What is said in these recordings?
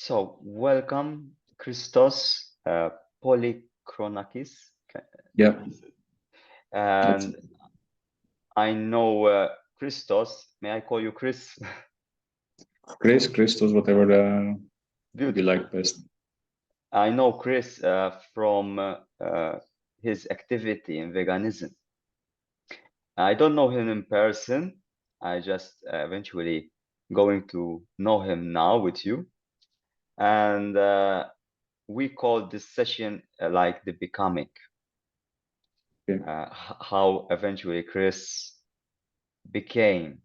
So, welcome, Christos Polychronakis. Yeah, that's And I know Christos. May I call you Chris? Chris, Christos, whatever you Beautiful. like best. I know Chris from his activity in veganism. I don't know him in person. I just eventually going to know him now with you. And we call this session like the becoming. Okay. How eventually Chris became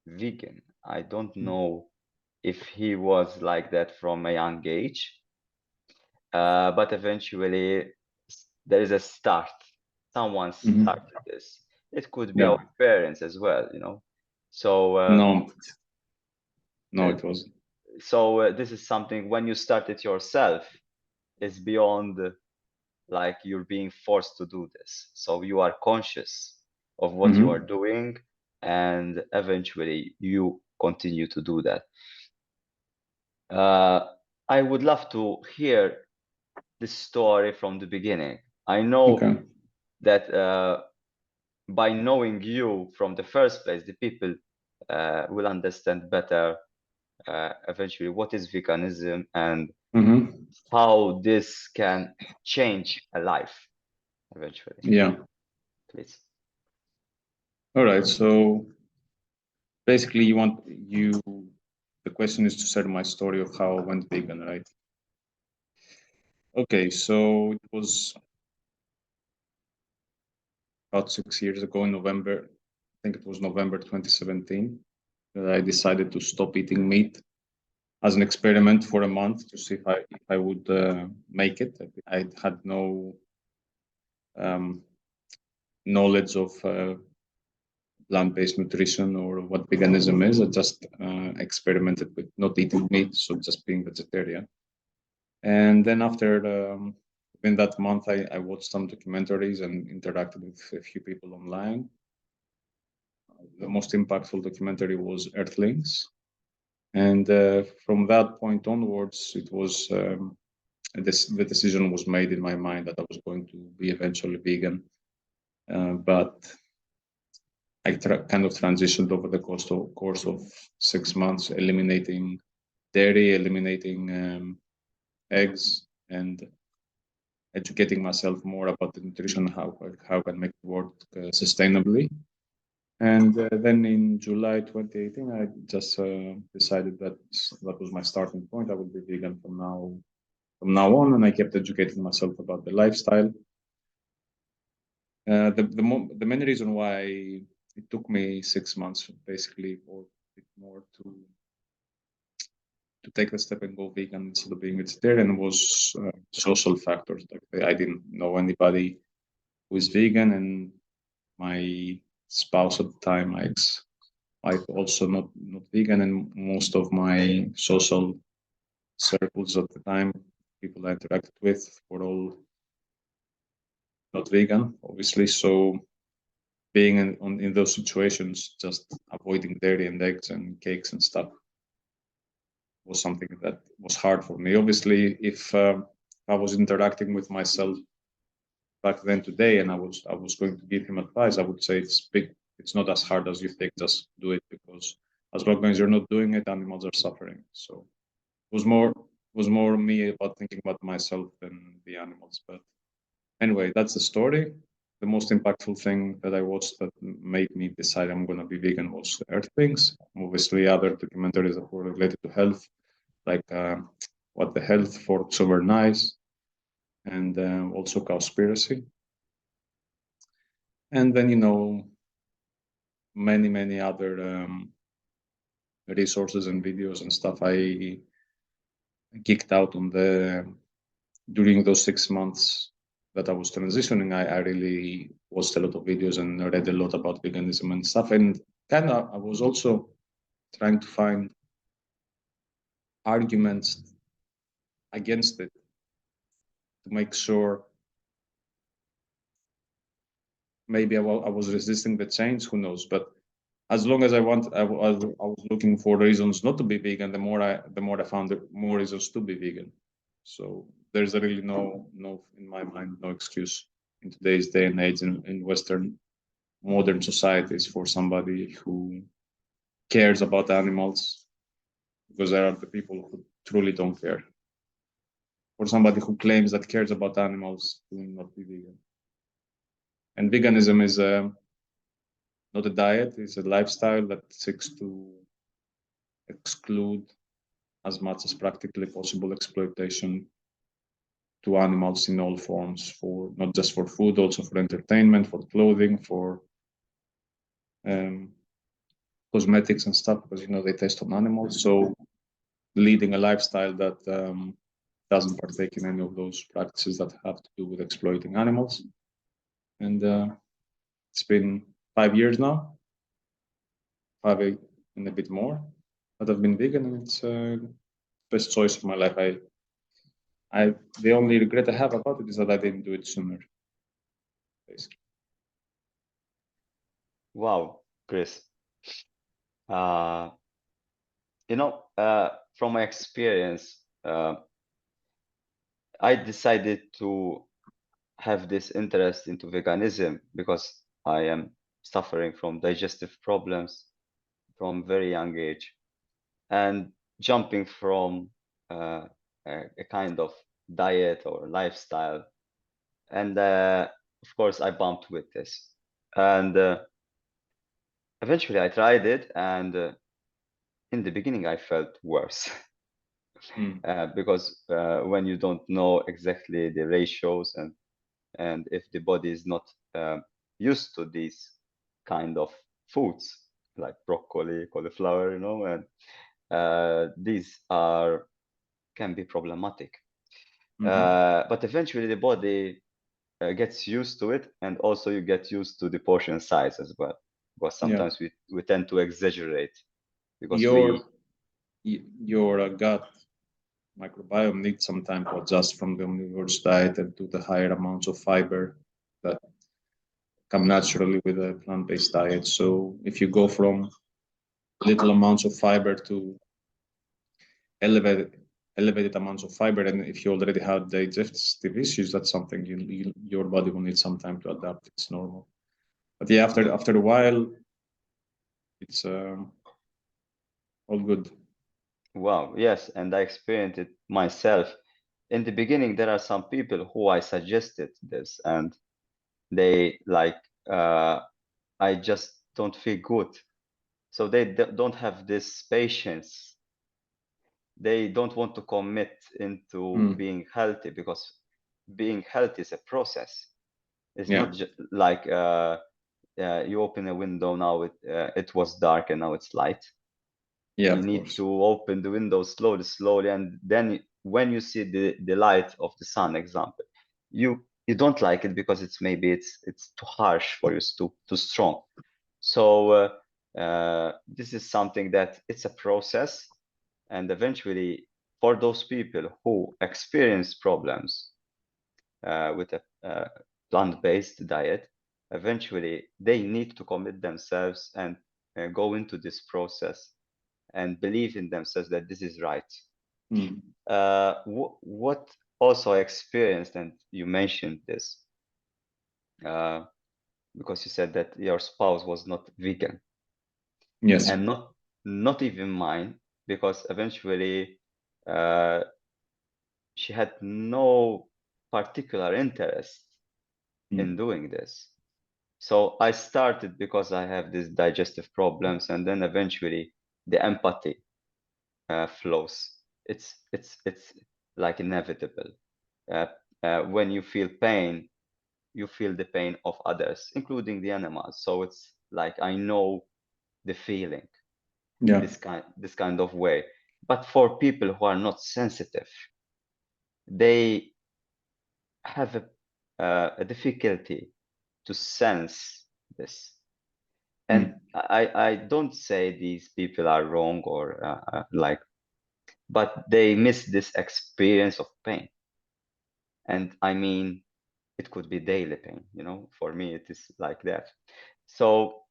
vegan. I don't know if he was like that from a young age, but eventually there is a start. Someone Mhm. started this. It could be Yeah. our parents as well, you know. So, No, no, uh, it wasn't. this is something when you start it yourself, it's beyond like you're being forced to do this. So you are conscious of what you are Hmm. doing, and eventually you continue to do that. Uh, I would love to hear this story from the beginning. I know Okay. that by knowing you from the first place, the people will understand better eventually what is veganism and Hmm. how this can change a life eventually. Yeah. Please. All right. So basically, the question is to share my story of how I went vegan, right? Okay. So it was about 6 years ago in November. I think it was November 2017 that I decided to stop eating meat as an experiment for a month to see if I would make it. I had no um, knowledge of plant-based nutrition or what veganism is. I just experimented with not eating meat, so just being vegetarian. And then in that month, I watched some documentaries and interacted with a few people online. The most impactful documentary was Earthlings. And from that point onwards, it was the decision was made in my mind that I was going to be eventually vegan. But I kind of transitioned over the course of 6 months, eliminating dairy, eliminating eggs, and educating myself more about the nutrition, how I can make it work sustainably. And then in July 2018, I just decided that that was my starting point. I would be vegan from now on, and I kept educating myself about the lifestyle. The main reason why it took me 6 months, basically, or a bit more, to take the step and go vegan instead of being vegetarian was social factors. Like I didn't know anybody who is vegan, and my spouse at the time, my ex-wife, also not vegan, and most of my social circles at the time, people I interacted with, were all not vegan, obviously. So being in those situations, just avoiding dairy and eggs and cakes and stuff was something that was hard for me. Obviously, if I was interacting with myself back then today, and I was going to give him advice, I would say it's not as hard as you think. Just do it, because as long as you're not doing it, animals are suffering. So it was more me about thinking about myself than the animals. But anyway, that's the story. The most impactful thing that I watched that made me decide I'm going to be vegan was Earthlings. Obviously, other documentaries that were related to health, like What the Health, Forks Over Knives, and also Cowspiracy. And then, many other resources and videos and stuff. I geeked out on during those 6 months that I was transitioning. I really watched a lot of videos and read a lot about veganism and stuff. And kind of, I was also trying to find arguments against it to make sure maybe I was resisting the change, who knows. But as long as I was looking for reasons not to be vegan, the more I found more reasons to be vegan. So there's really no in my mind no excuse in today's day and age in Western modern societies for somebody who cares about animals, because there are the people who truly don't care. For somebody who claims that cares about animals to not be vegan. And veganism is not a diet, it's a lifestyle that seeks to exclude as much as practically possible exploitation to animals in all forms, for not just for food, also for entertainment, for clothing, for cosmetics and stuff, because they test on animals. So leading a lifestyle that doesn't partake in any of those practices that have to do with exploiting animals. And it's been 5 years now, 5 and a bit more, that I've been vegan, and it's best choice of my life. The only regret I have about it is that I didn't do it sooner, basically. Wow, Chris. From my experience, I decided to have this interest into veganism because I am suffering from digestive problems from very young age, and jumping from a kind of diet or lifestyle. And of course, I bumped with this. And eventually I tried it, and in the beginning I felt worse. Because when you don't know exactly the ratios and if the body is not used to these kind of foods like broccoli, cauliflower, and these can be problematic. But eventually the body gets used to it, and also you get used to the portion size as well, because sometimes we tend to exaggerate because your gut microbiome needs some time to adjust from the omnivorous diet and to the higher amounts of fiber that come naturally with a plant-based diet. So if you go from little amounts of fiber to elevated amounts of fiber, and if you already have digestive issues, that's something your body will need some time to adapt. It's normal. But yeah, after a while, it's all good. Wow, yes, and I experienced it myself. In the beginning, there are some people who I suggested this, and they I just don't feel good. So they don't have this patience. They don't want to commit into being healthy, because being healthy is a process. It's not just like you open a window, now it was dark and now it's light. Yeah, You of need course. to open the window slowly, and then when you see the light of the sun, example, you don't like it because it's too harsh for you, too strong. So this is something that it's a process, and eventually for those people who experience problems with a plant-based diet, eventually they need to commit themselves and go into this process and believe in themselves that this is right. What also I experienced, and you mentioned this, because you said that your spouse was not vegan. Yes. And not even mine, because eventually she had no particular interest in doing this. So I started because I have these digestive problems, and then eventually the empathy flows. It's like inevitable. When you feel pain, you feel the pain of others, including the animals. So it's like I know the feeling, this kind of way. But for people who are not sensitive, they have a difficulty to sense this. And I don't say these people are wrong or but they miss this experience of pain. And I mean, it could be daily pain, for me, it is like that. So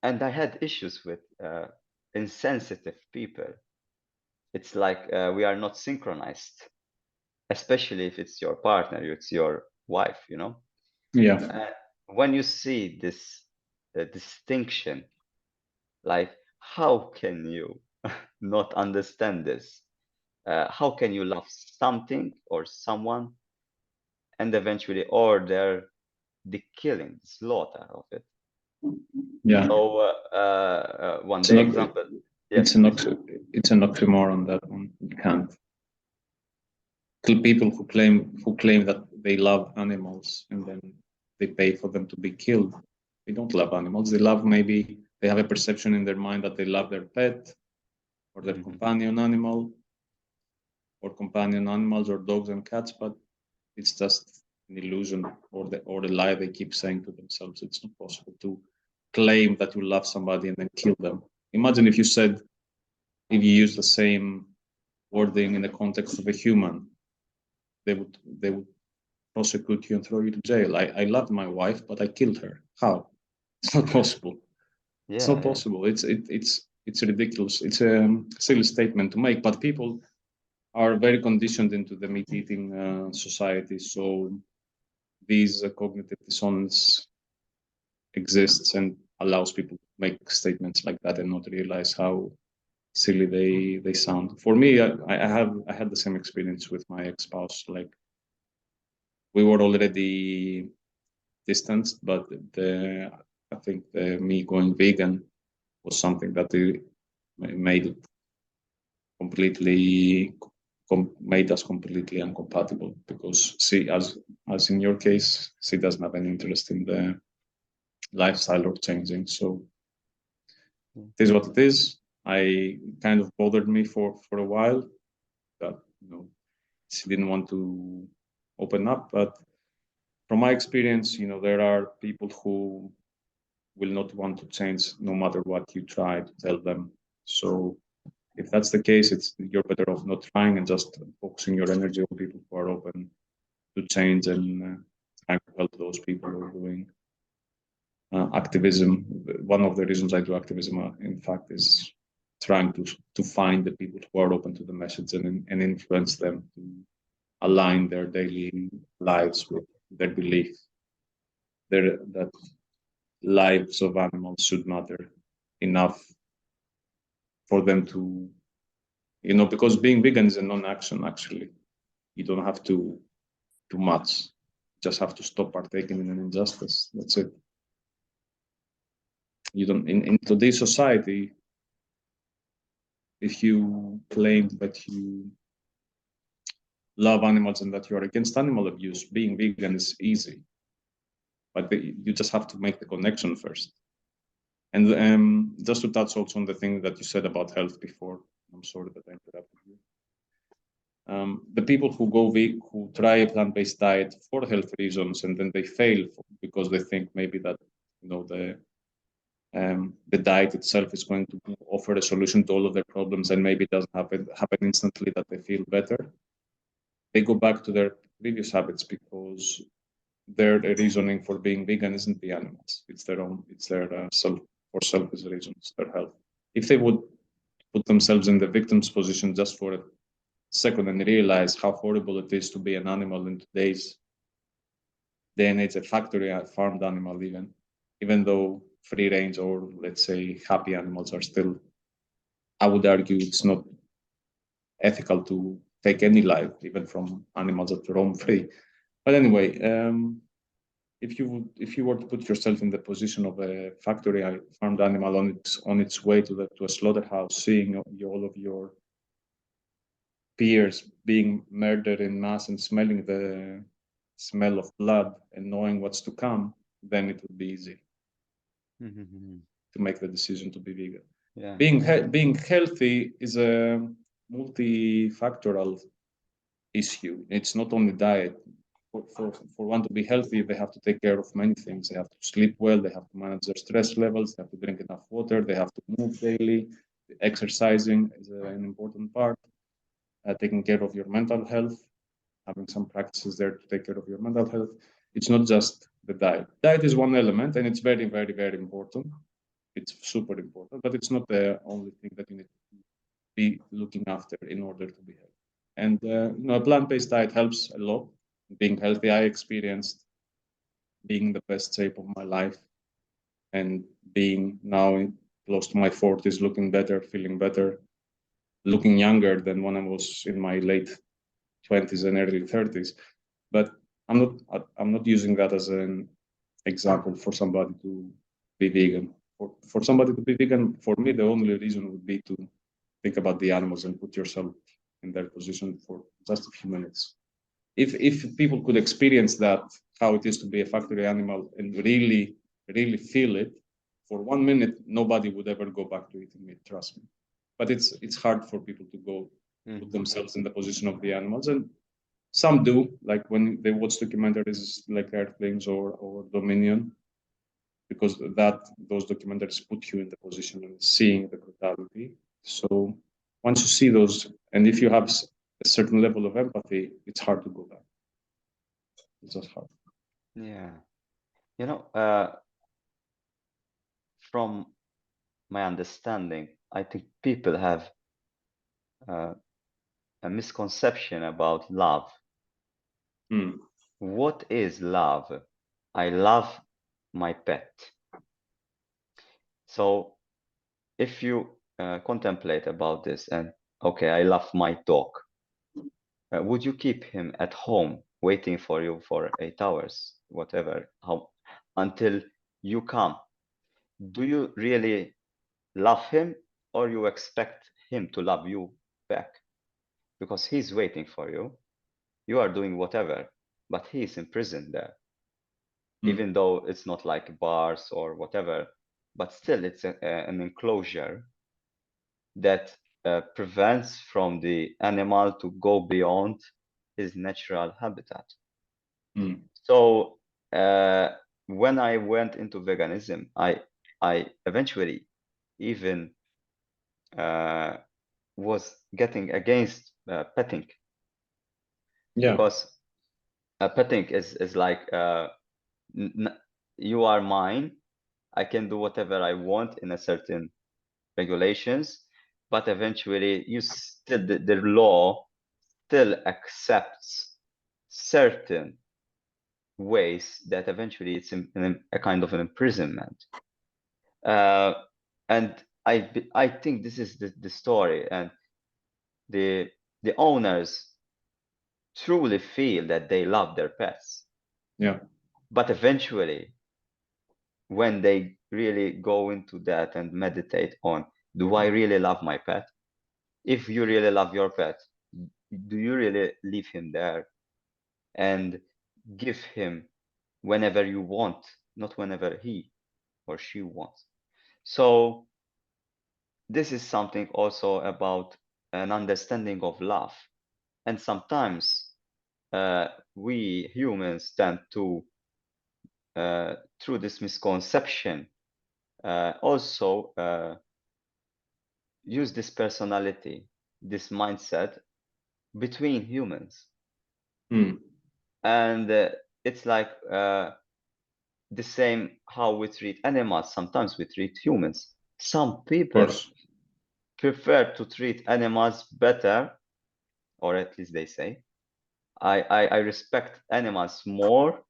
And I had issues with insensitive people. It's like we are not synchronized, especially if it's your partner, it's your wife, you know. Yeah. When you see this distinction, like how can you not understand this? How can you love something or someone and eventually order the killing, slaughter of it? Yeah. So one It's day an, example, yes, it's an please. it's an oxymoron, that one. You can't. People who claim that they love animals and then they pay for them to be killed. They don't love animals. They love, maybe they have a perception in their mind that they love their pet or their companion animal, or companion animals or dogs and cats, but it's just an illusion, or the lie they keep saying to themselves. It's not possible to claim that you love somebody and then kill them. Imagine if you use the same wording in the context of a human, they would prosecute you and throw you to jail. I loved my wife, but I killed her. How? It's not possible. It's Yeah, not yeah. possible. It's ridiculous. It's a silly statement to make, but people are very conditioned into the meat-eating society. So these cognitive dissonance exists and allows people to make statements like that and not realize how silly they sound. For me, I had the same experience with my ex-spouse. Like, we were already distanced, but I think me going vegan was something that made it completely made us completely incompatible, because she, as in your case, she doesn't have any interest in the lifestyle or changing. So it is what it is. I kind of bothered me for a while that, she didn't want to open up, but from my experience, there are people who will not want to change no matter what you try to tell them. So if that's the case, you're better off not trying and just focusing your energy on people who are open to change, and trying to help those people who are doing activism. One of the reasons I do activism, in fact, is trying to find the people who are open to the message, and influence them to align their daily lives with their belief that lives of animals should matter enough for them to, because being vegan is a non-action. Actually, you don't have to do much. You just have to stop partaking in an injustice. That's it. You don't, in today's society, if you claim that you love animals and that you are against animal abuse, being vegan is easy, but you just have to make the connection first. And just to touch also on the thing that you said about health before, I'm sorry that I interrupted you. The people who try a plant-based diet for health reasons and then they fail because they think maybe that the diet itself is going to offer a solution to all of their problems, and maybe it doesn't happen instantly that they feel better. They go back to their previous habits because their reasoning for being vegan isn't the animals; it's their own. It's their selfish reasons, their health. If they would put themselves in the victim's position just for a second and realize how horrible it is to be an animal in today's day and age, a factory farmed animal, even though free range or, let's say, happy animals are still, I would argue, it's not ethical to take any life, even from animals that roam free. But anyway, if you were to put yourself in the position of a factory farmed animal on its way to a slaughterhouse, seeing all of your peers being murdered in mass and smelling the smell of blood and knowing what's to come, then it would be easy to make the decision to be vegan. Yeah. Being healthy is a multifactorial issue. It's not only diet. For one to be healthy, they have to take care of many things. They have to sleep well, they have to manage their stress levels, they have to drink enough water, they have to move daily. Exercising is an important part. Taking care of your mental health, having some practices there to take care of your mental health. It's not just the diet. Diet is one element, and it's very, very, very important. it's super important, but it's not the only thing that you need to be looking after in order to be healthy. And a plant-based diet helps a lot. Being healthy, I experienced being the best shape of my life, and being now close to my 40s, looking better, feeling better, looking younger than when I was in my late 20s and early 30s. But I'm not using that as an example for somebody to be vegan. For somebody to be vegan, for me, the only reason would be to think about the animals and put yourself in their position for just a few minutes. If people could experience that, how it is to be a factory animal, and really feel it, for 1 minute, nobody would ever go back to eating meat, trust me. But it's hard for people to go put themselves in the position of the animals, and some do, like when they watch documentaries like Earthlings or Dominion, because those documentaries put you in the position of seeing the brutality. So once you see those, and if you have a certain level of empathy, it's hard to go back. It's just hard. Yeah. You know, from my understanding, I think people have a misconception about love. What is love? I love my pet. So if you contemplate about this and, okay, I love my dog, would you keep him at home waiting for you for 8 hours, whatever, until you come? Do you really love him, or you expect him to love you back? Because he's waiting for you. You are doing whatever, but he's imprisoned there. Even though it's not like bars or whatever, but still it's an enclosure that prevents from the animal to go beyond his natural habitat. So when I went into veganism, I eventually even was getting against petting. Because petting is like you are mine, I can do whatever I want in a certain regulations, but eventually you still the law still accepts certain ways that eventually it's a kind of an imprisonment. And I think this is the story, and the owners truly feel that they love their pets. Yeah. But eventually, when they really go into that and meditate on, do I really love my pet? If you really love your pet, do you really leave him there and give him whenever you want, not whenever he or she wants? So this is something also about an understanding of love. And sometimes we humans tend to, through this misconception, also use this personality, this mindset between humans. And it's like the same how we treat animals. Sometimes we treat humans. Some people prefer to treat animals better, or at least they say, I respect animals more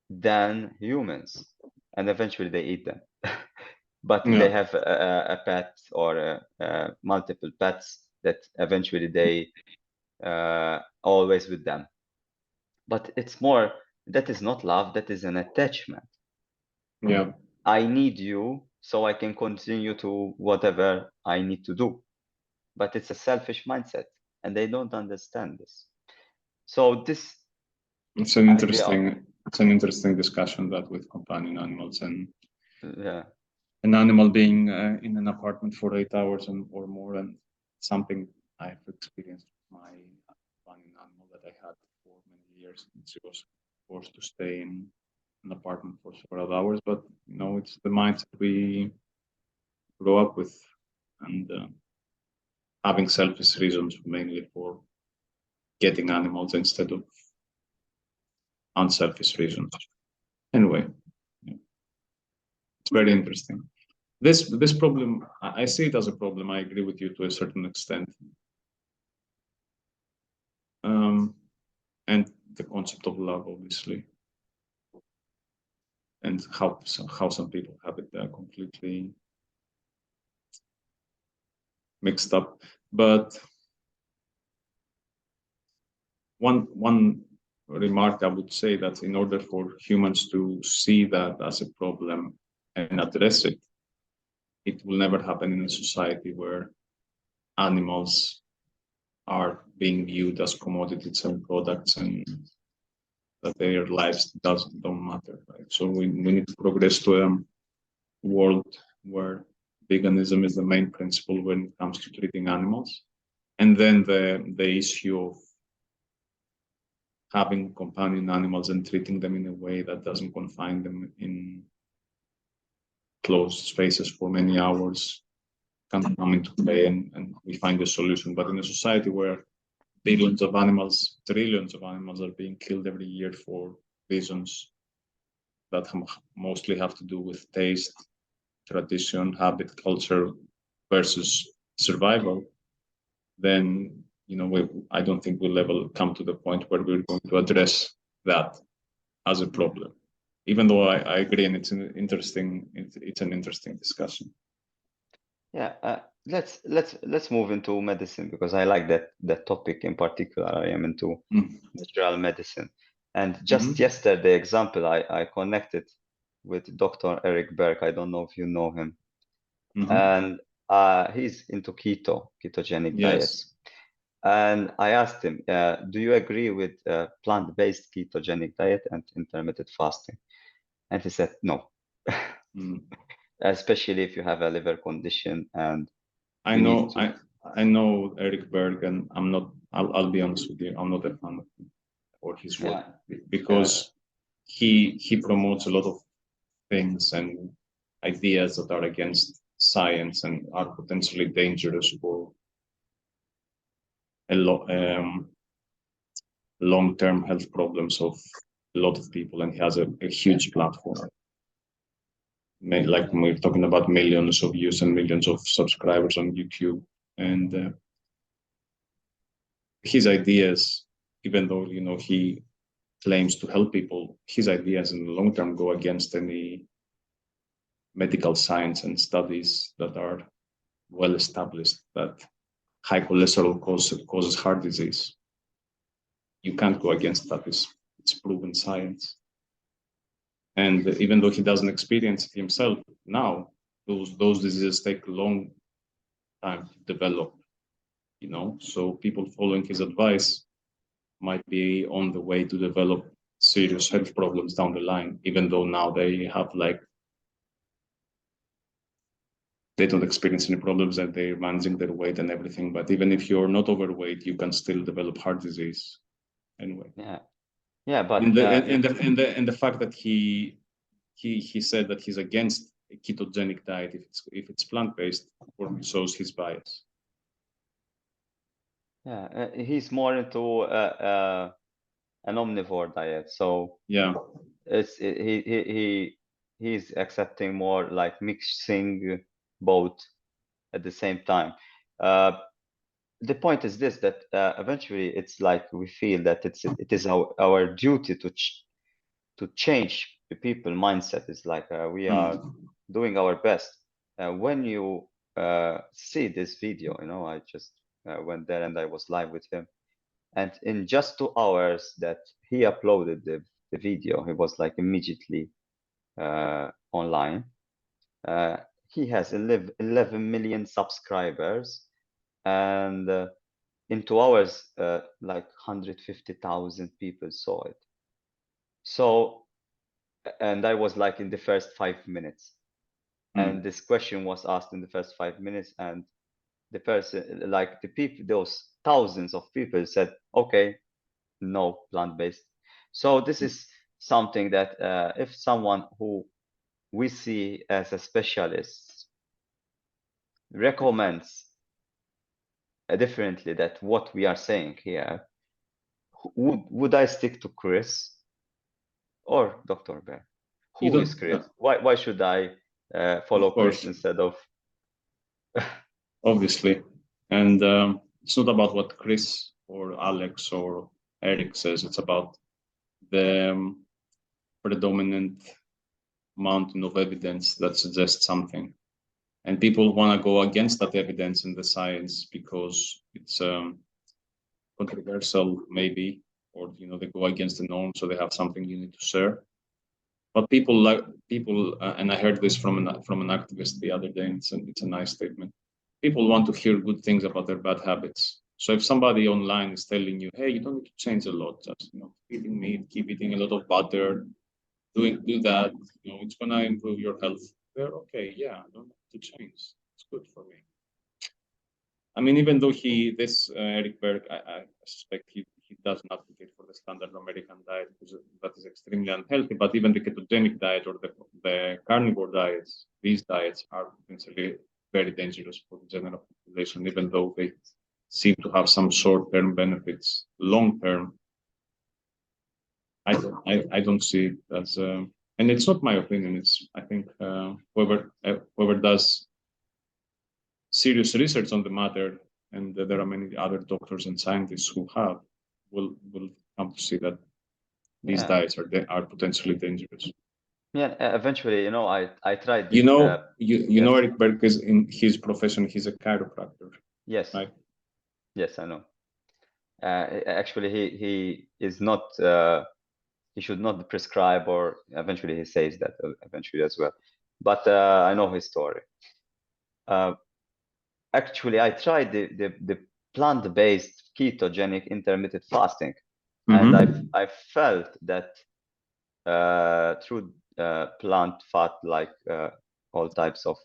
than humans, and eventually they eat them. But they have a pet or multiple pets that eventually they always with them. But it's more, that is not love, that is an attachment. Yeah. I need you so I can continue to whatever I need to do. But it's a selfish mindset, and they don't understand this. So this it's an interesting discussion that with companion animals, and an animal being in an apartment for 8 hours or more, and something I've experienced with my companion animal that I had for many years. She was forced to stay in an apartment for several hours, but it's the mindset we grow up with, and having selfish reasons mainly for getting animals instead of unselfish reasons. Anyway, it's very interesting. This problem, I see it as a problem. I agree with you to a certain extent. And the concept of love, obviously, and how some people have it completely mixed up. But one remark I would say that in order for humans to see that as a problem and address it, it will never happen in a society where animals are being viewed as commodities and products, and that their lives don't matter, right? So we need to progress to a world where veganism is the main principle when it comes to treating animals. And then the issue of having companion animals and treating them in a way that doesn't confine them in closed spaces for many hours can come into play, and we find a solution. But in a society where billions of animals, trillions of animals are being killed every year for reasons that mostly have to do with taste, tradition, habit, culture versus survival, then I don't think we'll ever come to the point where we're going to address that as a problem. Even though I agree, and it's an interesting discussion. Yeah, let's move into medicine, because I like that topic in particular. I am into natural medicine, and just yesterday, example, I connected with Dr. Eric Berg. I don't know if you know him, and he's into ketogenic diets. And I asked him, do you agree with plant-based ketogenic diet and intermittent fasting? And he said no. Especially if you have a liver condition, and I know Eric Berg, and I'll be honest with you, I'm not a fan of him or his work, because he promotes a lot of things and ideas that are against science and are potentially dangerous for a long-term health problems of a lot of people, and he has a huge platform. Like we're talking about millions of views and millions of subscribers on YouTube, and his ideas, even though he claims to help people, his ideas in the long term go against any medical science and studies that are well established that high cholesterol causes heart disease. You can't go against that. It's proven science. And even though he doesn't experience it himself now, those diseases take a long time to develop, so people following his advice might be on the way to develop serious health problems down the line, even though now they don't experience any problems, and they're managing their weight and everything. But even if you're not overweight, you can still develop heart disease anyway. But and the fact that he said that he's against a ketogenic diet if it's plant-based, for me shows his bias. He's more into an omnivore diet, so he's accepting more like mixing both at the same time. The point is this, that eventually it's like we feel that it is our duty to change the people mindset. It's like we are doing our best. When you see this video, I just went there and I was live with him, and in just 2 hours that he uploaded the video, he was like immediately online. He has 11 million subscribers, and in 2 hours, like 150,000 people saw it. So, and I was like in the first 5 minutes, and this question was asked in the first 5 minutes, and the person, like the people, those thousands of people said, okay, no, plant-based. So this is something that if someone who we see as a specialist recommends differently that what we are saying here, would I stick to Chris or Dr. Bear? Who is Chris? Why should I follow Chris course. instead of. Obviously. And it's not about what Chris or Alex or Eric says, it's about the predominant mountain of evidence that suggests something. And people want to go against that evidence in the science because it's controversial, maybe, or they go against the norm, so they have something you need to share. But people, and I heard this from an activist the other day, and it's a nice statement. People want to hear good things about their bad habits. So if somebody online is telling you, "Hey, you don't need to change a lot, just eating meat, keep eating a lot of butter, do that, it's gonna improve your health," they're okay. Yeah, I don't have to change. It's good for me. I mean, even though Eric Berg, I suspect he doesn't advocate for the standard American diet because that is extremely unhealthy. But even the ketogenic diet or the carnivore diets, these diets are potentially very dangerous for the general population, even though they seem to have some short-term benefits. Long-term, I don't see it as, and it's not my opinion. I think whoever does serious research on the matter, and there are many other doctors and scientists who will come to see that these diets are potentially dangerous. Yeah, eventually, I tried. You know Yes. Eric Berg is, in his profession, he's a chiropractor. Yes. Right? Yes, I know. Actually, he is not. He should not prescribe, or eventually he says that eventually as well. But I know his story. Actually, I tried the plant-based ketogenic intermittent fasting, and I felt that through plant fat, like all types of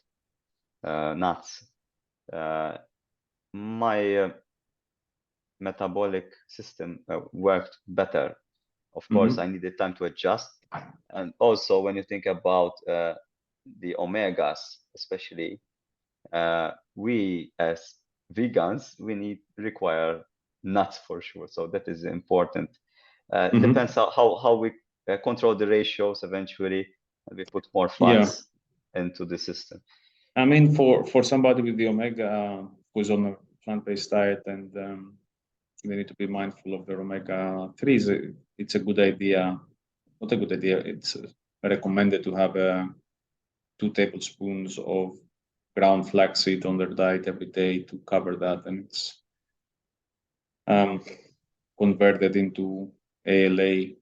nuts, my metabolic system worked better. Of course, I needed time to adjust, and also when you think about the omegas, especially, we as vegans, we require nuts for sure. So that is important. It depends on how we control the ratios eventually, and we put more fats into the system. I mean, for somebody with the omega who's on a plant-based diet, and they need to be mindful of their omega-3s, it's a good idea. Not a good idea. It's recommended to have 2 tablespoons of ground flaxseed on their diet every day to cover that, and it's converted into ALA.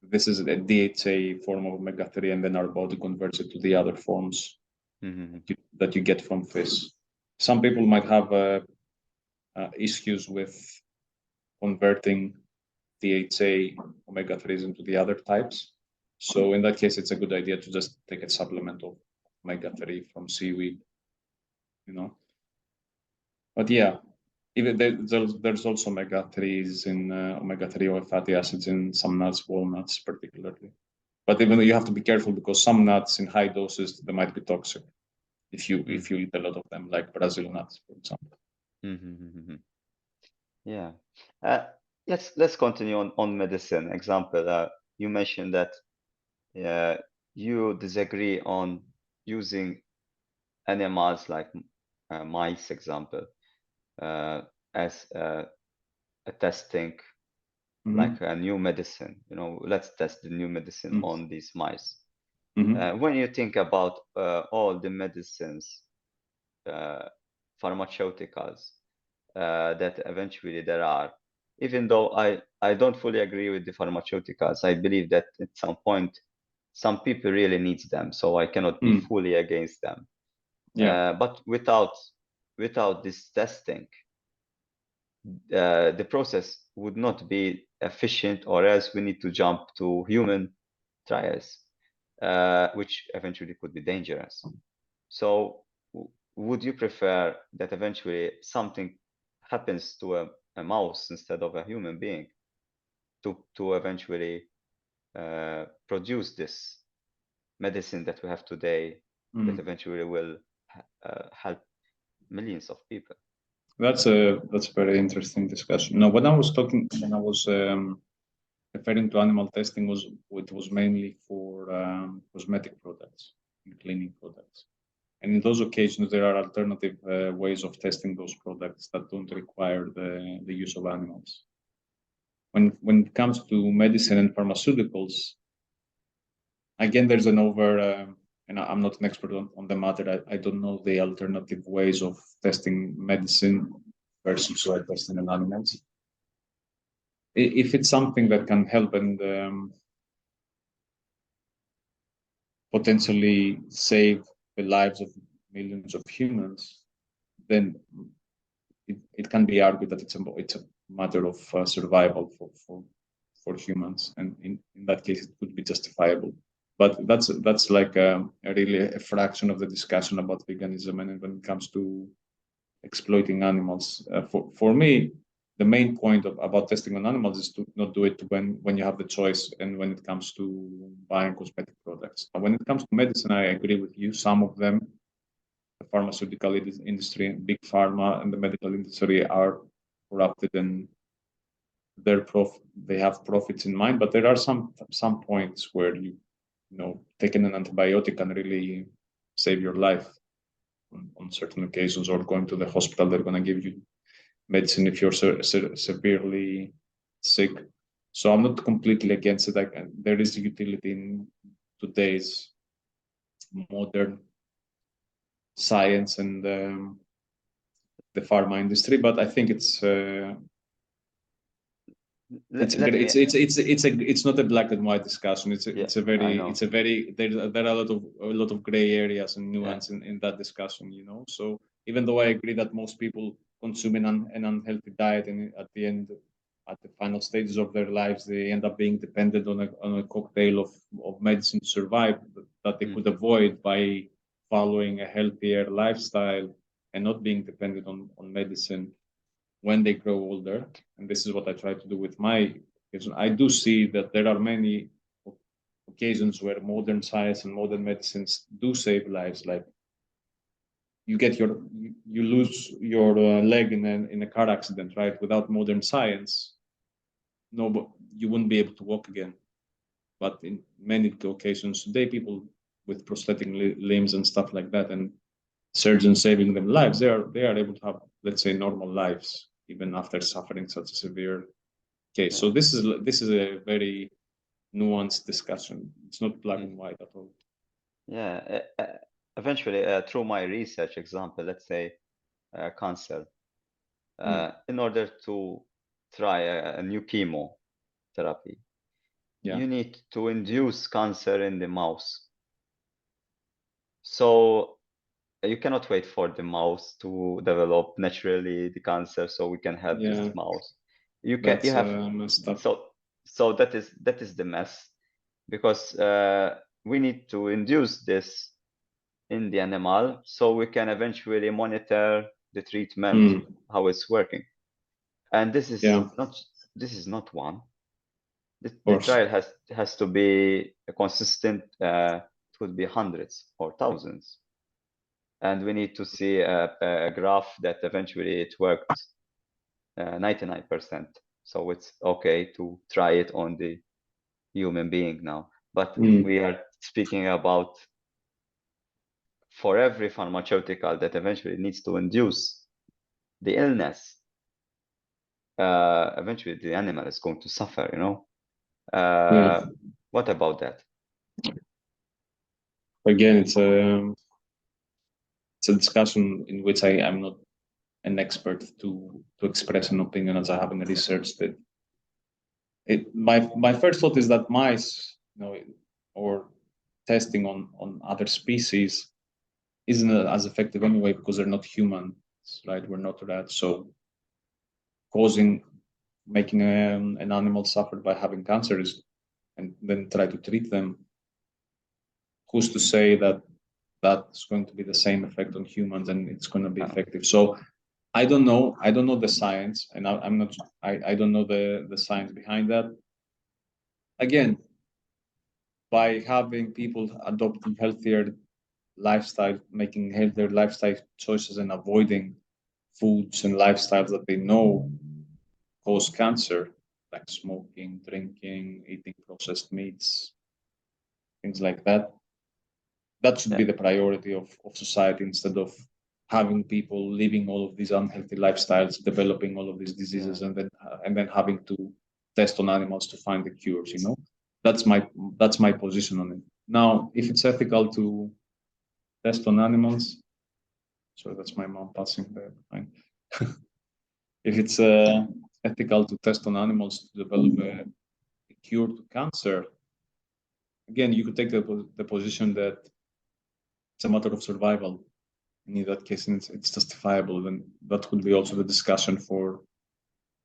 This is a DHA form of omega-3, and then our body converts it to the other forms that you get from fish. Some people might have issues with converting DHA omega-3s into the other types. So in that case, it's a good idea to just take a supplement of omega-3 from seaweed, But yeah, even there's also omega-3s in omega-3 or fatty acids in some nuts, walnuts particularly. But even though you have to be careful, because some nuts in high doses, they might be toxic if you eat a lot of them, like Brazil nuts, for example. Yeah. Let's continue on medicine. Example, you mentioned that you disagree on using animals like mice, example, as a testing, like a new medicine. Let's test the new medicine on these mice. When you think about all the medicines, pharmaceuticals that eventually there are, even though I don't fully agree with the pharmaceuticals, I believe that at some point some people really needs them, so I cannot be fully against them. But without this testing, the process would not be efficient, or else we need to jump to human trials, which eventually could be dangerous. So would you prefer that eventually something happens to a mouse instead of a human being to eventually produce this medicine that we have today that eventually will help millions of people? That's a very interesting discussion. Now, when I was referring to animal testing, it was mainly for cosmetic products. in cleaning products. And in those occasions, there are alternative ways of testing those products that don't require the use of animals. When it comes to medicine and pharmaceuticals, again, there's an and I'm not an expert on the matter. I don't know the alternative ways of testing medicine versus testing on animals. If it's something that can help and potentially save the lives of millions of humans, then it can be argued that it's a matter of survival for humans, and in that case, it could be justifiable. But that's like really a fraction of the discussion about veganism, and when it comes to exploiting animals, for me, the main point about testing on animals is to not do it when you have the choice and when it comes to buying cosmetic products. But when it comes to medicine, I agree with you. Some of them, the pharmaceutical industry, big pharma, and the medical industry are corrupted, and they have profits in mind. But there are some points where you know taking an antibiotic can really save your life on certain occasions, or going to the hospital, they're going to give you medicine if you're severely sick. So I'm not completely against it. There is utility in today's modern science and the pharma industry, but I think it's not a black and white discussion. It's a very there are a lot of gray areas and nuance in that discussion, you know. So even though I agree that most people consume an unhealthy diet, and at the final stages of their lives, they end up being dependent on a cocktail of medicine to survive that they could avoid by following a healthier lifestyle and not being dependent on medicine when they grow older. And this is what I try to do with my occasion. I do see that there are many occasions where modern science and modern medicines do save lives. Like you lose your leg in a car accident, right? Without modern science, you wouldn't be able to walk again. But in many occasions today, people with prosthetic limbs and stuff like that, and surgeons saving them lives, they are able to have, let's say, normal lives even after suffering such a severe case. So this is a very nuanced discussion. It's not black and white at all. Yeah. Eventually, through my research example, let's say cancer, in order to try a new chemotherapy, you need to induce cancer in the mouse. So you cannot wait for the mouse to develop naturally the cancer so we can help this mouse. Messed up. So that is the mess, because we need to induce this in the animal so we can eventually monitor the treatment, how it's working. And this is not one. The trial has to be consistent. It could be hundreds or thousands. And we need to see a graph that eventually it worked 99%. So it's okay to try it on the human being now. But we are speaking about for every pharmaceutical that eventually needs to induce the illness, eventually the animal is going to suffer, you know. What about that? Again, it's a discussion in which I'm not an expert to express an opinion, as I haven't researched it. My first thought is that mice, you know, or testing on other species isn't as effective anyway, because they're not humans, right? We're not rats, so making an animal suffer by having cancer and then try to treat them. Who's to say that that's going to be the same effect on humans and it's going to be effective? So I don't know the science, and I don't know the science behind that. Again, by having people adopting healthier lifestyle, making healthier lifestyle choices, and avoiding foods and lifestyles that they know cause cancer, like smoking, drinking, eating processed meats, things like that, that should be the priority of society, instead of having people living all of these unhealthy lifestyles, developing all of these diseases, and then having to test on animals to find the cures. That's my position on it. Now, if it's ethical to test on animals, sorry, that's my mom passing there behind. If it's ethical to test on animals to develop a cure to cancer, again, you could take the position that it's a matter of survival. And in that case, it's justifiable. Then that could be also the discussion for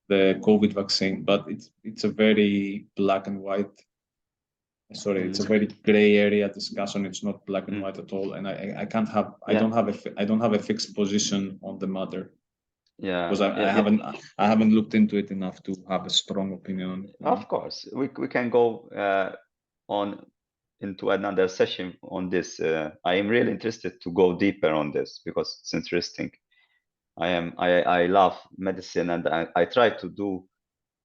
the COVID vaccine. But it's a very black and white. Sorry, it's a very gray area discussion. It's not black and white at all. And I can't have I don't have a fixed position on the matter. Yeah, because I haven't looked into it enough to have a strong opinion on it. Of course, we can go on into another session on this. I am really interested to go deeper on this because it's interesting. I love medicine, and I try to do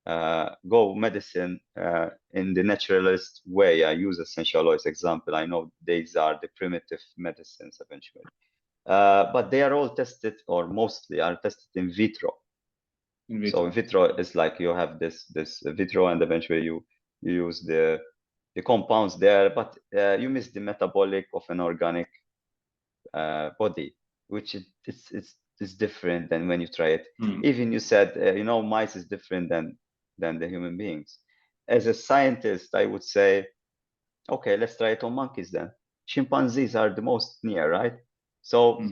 go medicine in the naturalist way. I use essential oils example. I know these are the primitive medicines eventually, but they are all tested, or mostly are tested in vitro. So in vitro is like you have this vitro, and eventually you use the compounds there, but you miss the metabolic of an organic body, which it's different than when you try it. Even you said mice is different than the human beings. As a scientist, I would say, okay, let's try it on monkeys then. Chimpanzees are the most near, right? So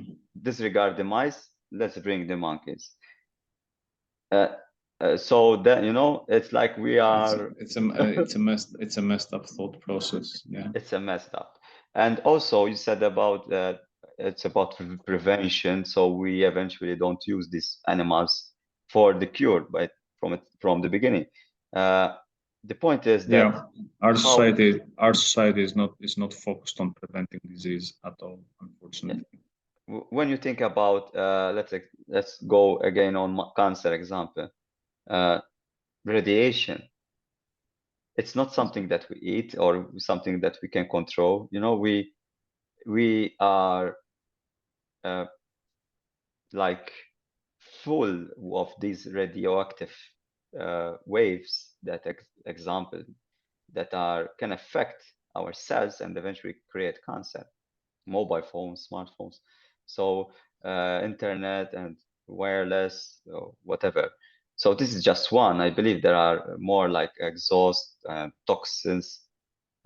disregard the mice, let's bring the monkeys. So that it's like we are. It's a messed up thought process. Yeah, it's a messed up. And also, you said about it's about prevention. So we eventually don't use these animals for the cure, but from the beginning. The point is that our society is not focused on preventing disease at all, unfortunately. When you think about let's go again on cancer example. Radiation, it's not something that we eat or something that we can control. We are like full of these radioactive waves that example that can affect our cells and eventually create cancer. Mobile phones, smartphones, so internet and wireless or whatever. So this is just one. I believe there are more like exhaust toxins.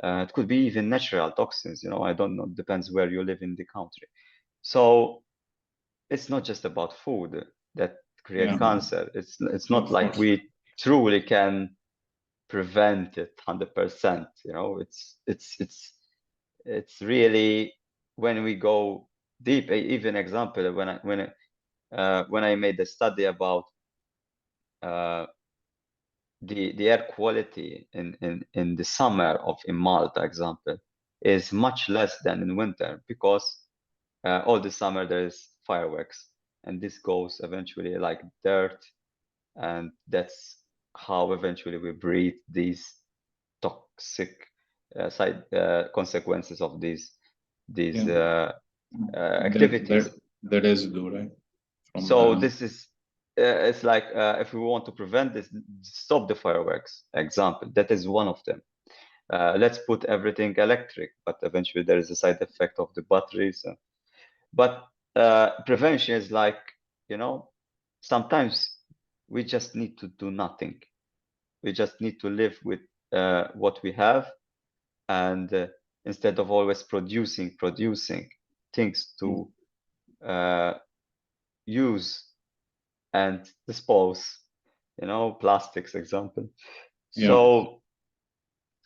It could be even natural toxins. I don't know. Depends where you live in the country. So it's not just about food that create cancer. It's not like we truly can prevent it 100%. It's really when we go deep. Even example when I made the study about the air quality in the summer in Malta, example, is much less than in winter because all the summer there is fireworks, and this goes eventually like dirt, and that's how eventually we breathe these toxic side consequences of these activities. The residue, right? So this is it's like if we want to prevent this, stop the fireworks example. That is one of them. Let's put everything electric, but eventually there is a side effect of the batteries. But prevention is like, sometimes we just need to do nothing. We just need to live with what we have, and instead of always producing things to use and dispose, plastics example. So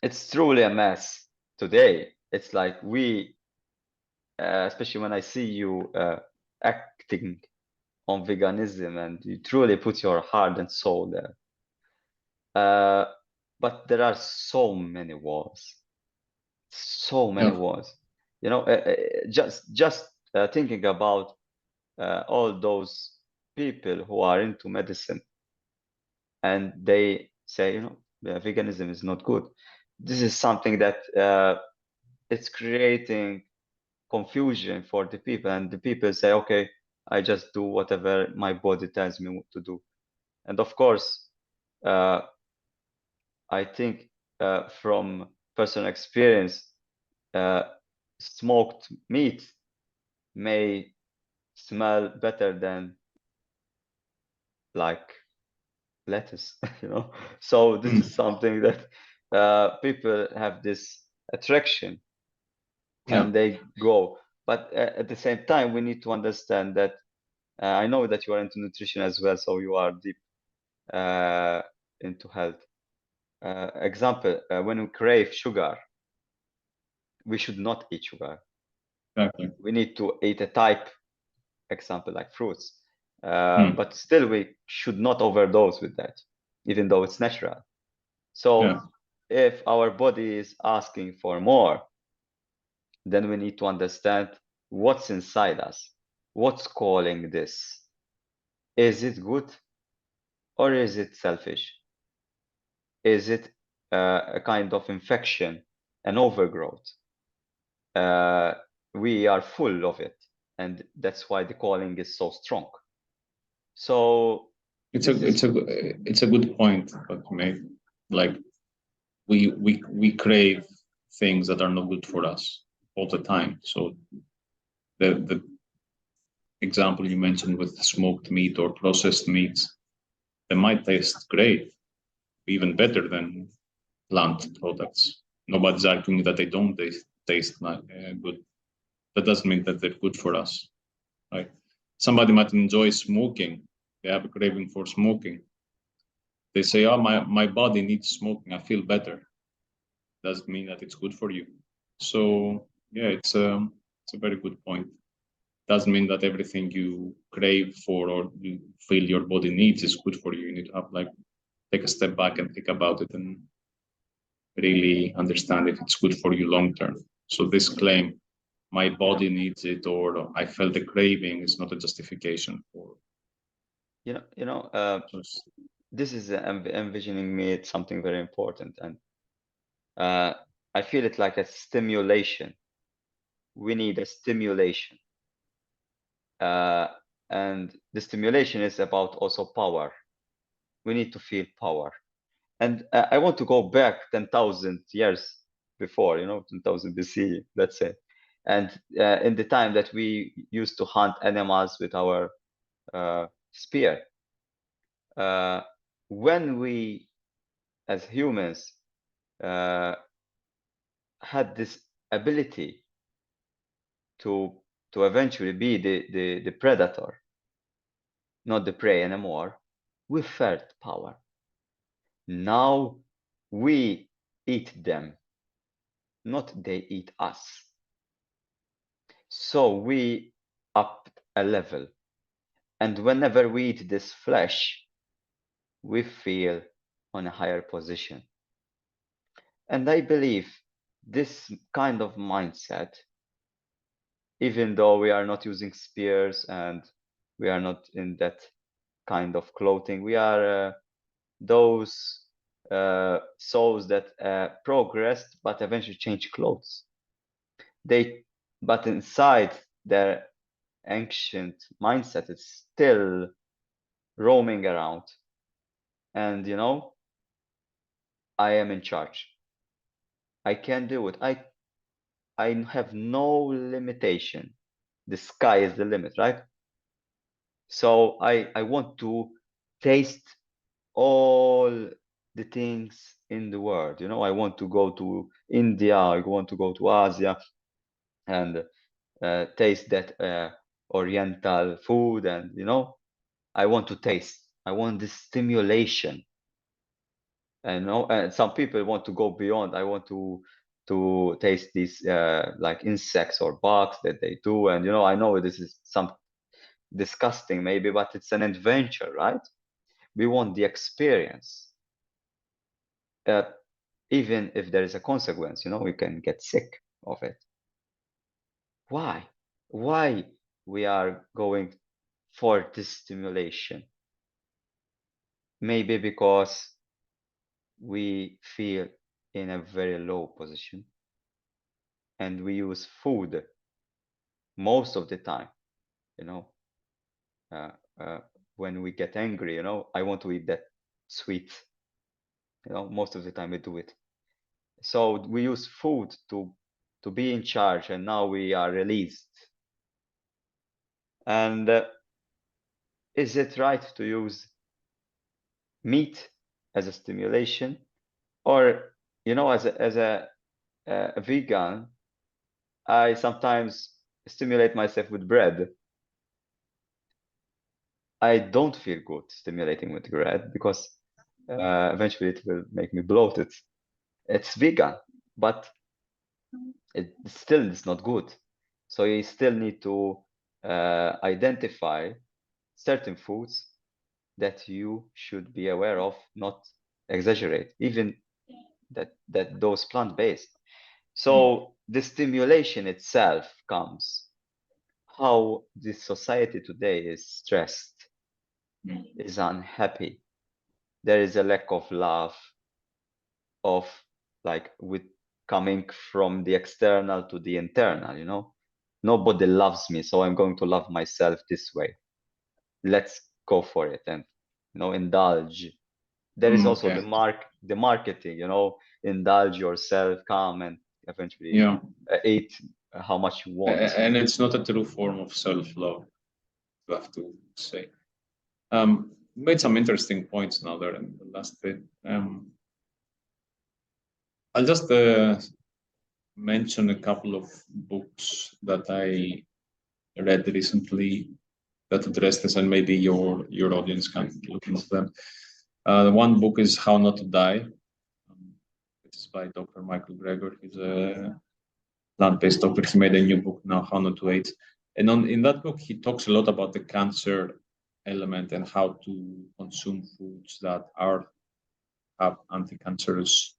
it's truly a mess today. It's like we, especially when I see you acting on veganism, and you truly put your heart and soul there. But there are so many walls, walls. Just thinking about all those people who are into medicine, and they say, veganism is not good. This is something that it's creating confusion for the people, and the people say, okay, I just do whatever my body tells me to do. And of course, I think from personal experience, smoked meat may smell better than like lettuce, you know. So this is something that people have this attraction Yeah, and they go. But at the same time, we need to understand that I know that you are into nutrition as well, so you are deep into health. Example, when we crave sugar, we should not eat sugar. exactly. We need to eat a type, example like fruits. Hmm. But still, we should not overdose with that, even though it's natural. Yeah, So if our body is asking for more, then we need to understand what's inside us. What's calling this? Is it good or is it selfish? Is it a kind of infection, an overgrowth? We are full of it, and that's why the calling is so strong. So it's a this is it's a good point that you made. Like we crave things that are not good for us all the time. So the example you mentioned with smoked meat or processed meats, they might taste great, even better than plant products. Nobody's arguing that they don't taste good. That doesn't mean that they're good for us, right? Somebody might enjoy smoking. They have a craving for smoking. They say, "Oh, my body needs smoking. I feel better." Doesn't mean that it's good for you. So yeah, it's a very good point. Doesn't mean that everything you crave for or you feel your body needs is good for you. You need to have like take a step back and think about it and really understand if it's good for you long term. So this claim, my body needs it or I felt a craving, is not a justification for. you know this is envisioning me it's something very important, and I feel it like a stimulation. We need a stimulation, and the stimulation is about also power. We need to feel power, and I want to go back 10,000 years before, 10,000 BC, let's say, and in the time that we used to hunt animals with our spear. uh, when we as humans uh, had this ability to eventually be the predator, not the prey anymore, we felt power. Now we eat them, not they eat us. So we up a level. And whenever we eat this flesh, we feel on a higher position. And I believe this kind of mindset, even though we are not using spears and we are not in that kind of clothing, we are those souls that progressed but eventually change clothes. But inside their ancient mindset, it's still roaming around. And I am in charge. I can do it. I have no limitation. The sky is the limit, right? So I want to taste all the things in the world. I want to go to India, I want to go to Asia and taste that oriental food, and I want to taste. I want this stimulation. And some people want to go beyond. I want to taste these like insects or bugs that they do. And I know this is some disgusting maybe, but it's an adventure, right? We want the experience. Even if there is a consequence, we can get sick of it. Why we are going for this stimulation? Maybe because we feel in a very low position and we use food most of the time, when we get angry, I want to eat that sweet, most of the time we do it. So we use food to be in charge, and now we are released. And is it right to use meat as a stimulation? Or, as a vegan, I sometimes stimulate myself with bread. I don't feel good stimulating with bread because eventually it will make me bloated. It's vegan, but it still is not good. So you still need to identify certain foods that you should be aware of, not exaggerate, even that those plant-based. So the stimulation itself comes how this society today is stressed, is unhappy. There is a lack of love, of like with coming from the external to the internal. Nobody loves me, so I'm going to love myself this way. Let's go for it and indulge. There is also the marketing, indulge yourself, come and eventually eat how much you want. And it's not a true form of self-love, you have to say. Made some interesting points now there in the last bit. I'll just mention a couple of books that I read recently that address this, and maybe your audience can look into them. One book is How Not to Die, which is by Dr. Michael Greger. He's a plant-based doctor. He made a new book now, How Not to Age. And in that book, he talks a lot about the cancer element and how to consume foods that have anti-cancerous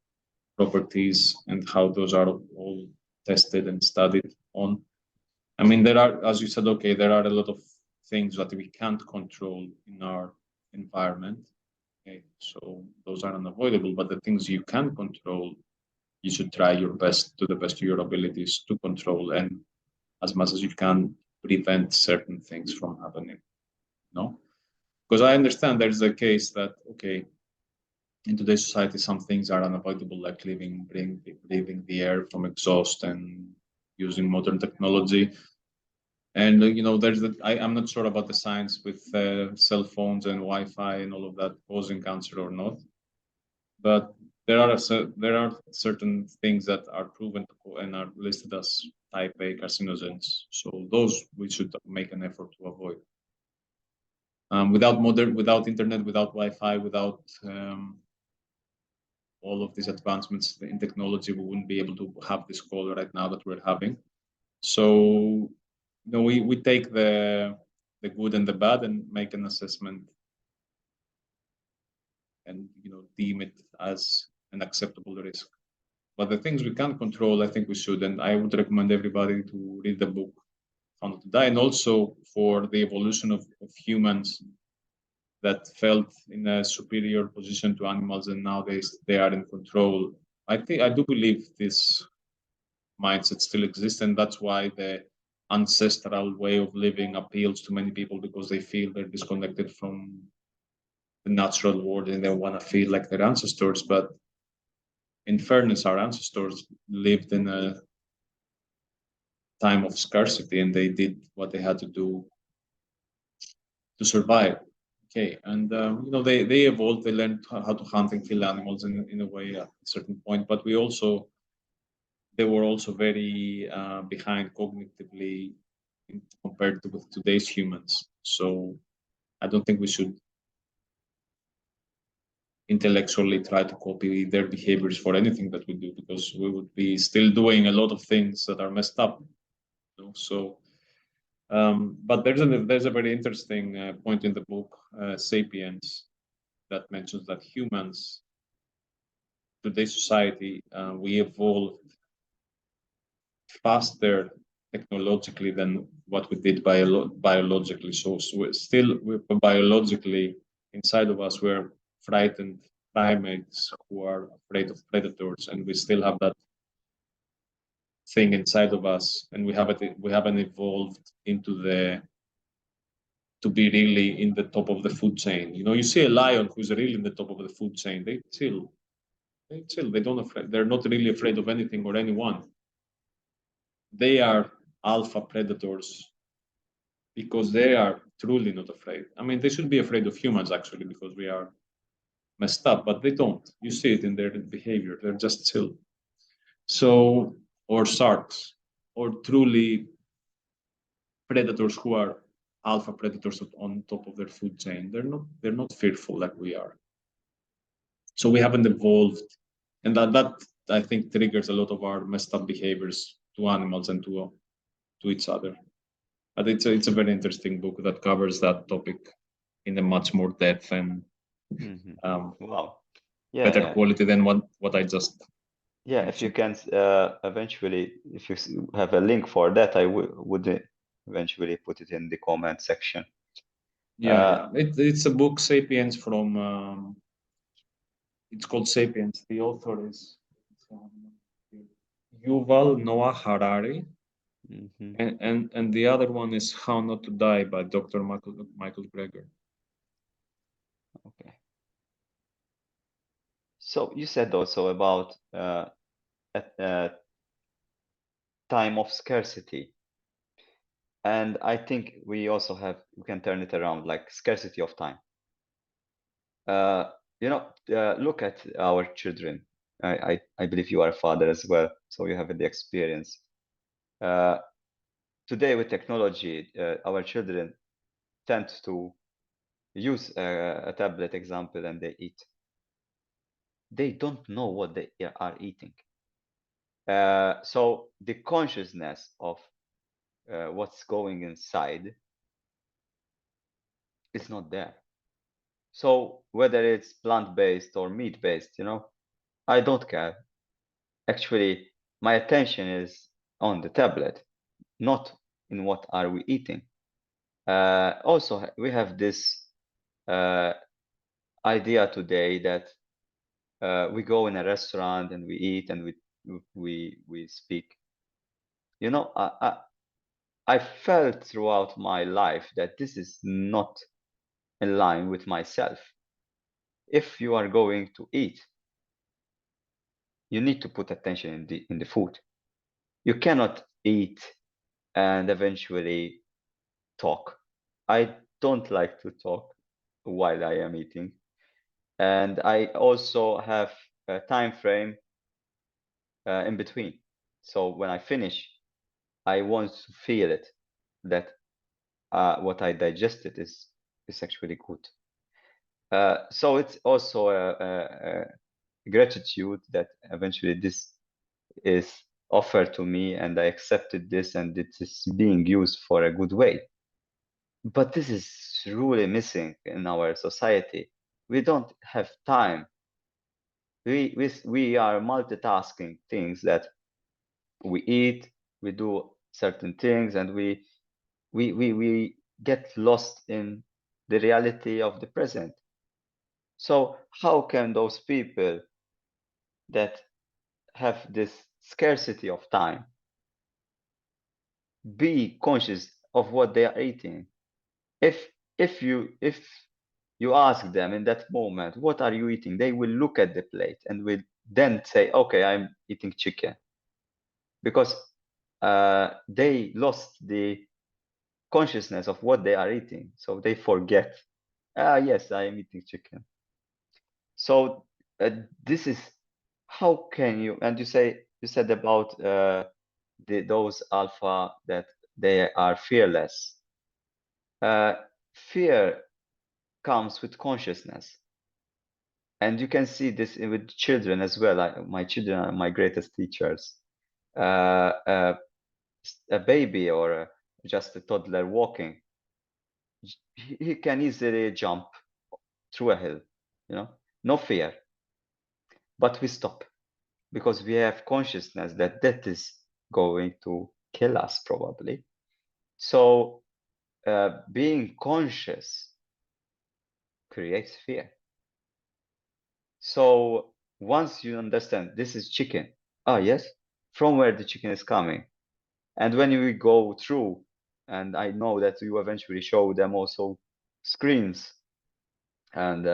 properties and how those are all tested and studied on. I mean, there are, as you said, okay, there are a lot of things that we can't control in our environment. Okay, so those are unavoidable, but the things you can control, you should try your best to the best of your abilities to control, and as much as you can prevent certain things from happening. No, because I understand there's a case that, okay, in today's society, some things are unavoidable, like breathing the air from exhaust and using modern technology. And there's I'm not sure about the science with cell phones and Wi-Fi and all of that causing cancer or not, but there are certain things that are proven and are listed as type A carcinogens. So those we should make an effort to avoid. Without internet, without Wi-Fi, without all of these advancements in technology, we wouldn't be able to have this call right now that we're having. So, we take the good and the bad and make an assessment and, deem it as an acceptable risk. But the things we can't control, I think we should. And I would recommend everybody to read the book, How Not to Die, and also for the evolution of humans that felt in a superior position to animals, and nowadays they are in control. I do believe this mindset still exists, and that's why the ancestral way of living appeals to many people, because they feel they're disconnected from the natural world and they want to feel like their ancestors. But in fairness, our ancestors lived in a time of scarcity and they did what they had to do to survive. Okay, and they evolved. They learned how to hunt and kill animals in a way at a certain point. But they were also very behind cognitively compared to with today's humans. So I don't think we should intellectually try to copy their behaviors for anything that we do, because we would be still doing a lot of things that are messed up. So. But there's a very interesting point in the book, *Sapiens*, that mentions that humans, today's society, we evolved faster technologically than what we did biologically. So we're biologically inside of us, we're frightened primates who are afraid of predators, and we still have that thing inside of us, and we haven't evolved to be really in the top of the food chain. You know, you see a lion who's really in the top of the food chain, they chill. They're not really afraid of anything or anyone. They are alpha predators because they are truly not afraid. I mean, they should be afraid of humans actually because we are messed up, but they don't. You see it in their behavior. They're just chill. So, or sharks, or truly predators who are alpha predators on top of their food chain. They're not fearful like we are. So we haven't evolved, and that I think triggers a lot of our messed up behaviors to animals and to each other. But it's a very interesting book that covers that topic in a much more depth and Wow. Yeah, better yeah. quality than what I just Yeah, if you can eventually, if you have a link for that, I would eventually put it in the comment section. Yeah. It's a book, Sapiens, from it's called Sapiens. The author is Yuval Noah Harari, and the other one is How Not to Die by Dr. Michael Greger. Okay. So you said also about time of scarcity, and I think we can turn it around, like scarcity of time. Look at our children. I believe you are a father as well, so you have the experience. Today with technology, our children tend to use a tablet example and they eat. They don't know what they are eating. So the consciousness of what's going inside is not there. So whether it's plant-based or meat-based, I don't care. Actually, my attention is on the tablet, not in what are we eating. Also, we have this idea today that we go in a restaurant and we eat and we speak. I felt throughout my life that this is not in line with myself. If you are going to eat, you need to put attention in the food. You cannot eat and eventually talk. I don't like to talk while I am eating. And I also have a time frame in between. So when I finish, I want to feel it, that what I digested is actually good. So it's also a gratitude that eventually this is offered to me and I accepted this and it is being used for a good way. But this is really missing in our society. We don't have time. We are multitasking things that we eat, we do certain things, and we get lost in the reality of the present. So how can those people that have this scarcity of time be conscious of what they are eating? If you ask them in that moment, what are you eating? They will look at the plate and will then say, okay, I'm eating chicken. Because they lost the consciousness of what they are eating. So they forget, yes, I am eating chicken. So this is, how can you, and you said about those alpha that they are fearless. Fear comes with consciousness. And you can see this with children as well. My children are my greatest teachers. A baby or just a toddler walking, he can easily jump through a hill, no fear. But we stop because we have consciousness that that is going to kill us probably. So being conscious creates fear. So once you understand this is chicken, yes, from where the chicken is coming. And when we go through, and I know that you eventually show them also screens and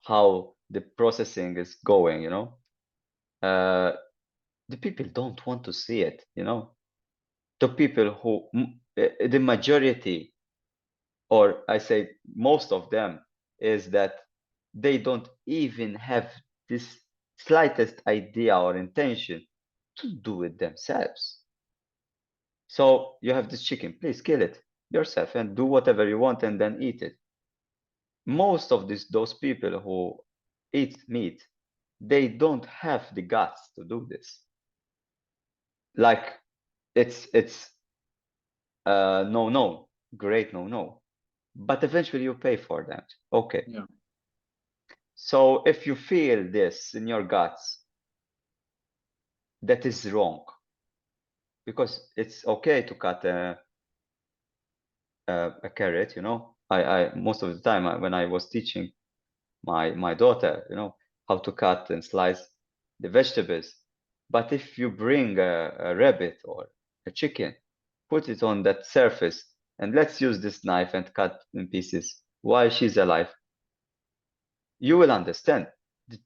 how the processing is going, you know, the people don't want to see it, you know. The people who, the majority, or I say most of them, is that they don't even have this slightest idea or intention to do it themselves. So you have this chicken, please kill it yourself and do whatever you want and then eat it. Most of those people who eat meat, they don't have the guts to do this. Like it's no, great no. But eventually you pay for that. Okay. Yeah. So if you feel this in your guts, that is wrong. Because it's okay to cut a carrot, you know. I most of the time when I was teaching my daughter, you know, how to cut and slice the vegetables. But if you bring a rabbit or a chicken, put it on that surface, and let's use this knife and cut in pieces while she's alive, you will understand.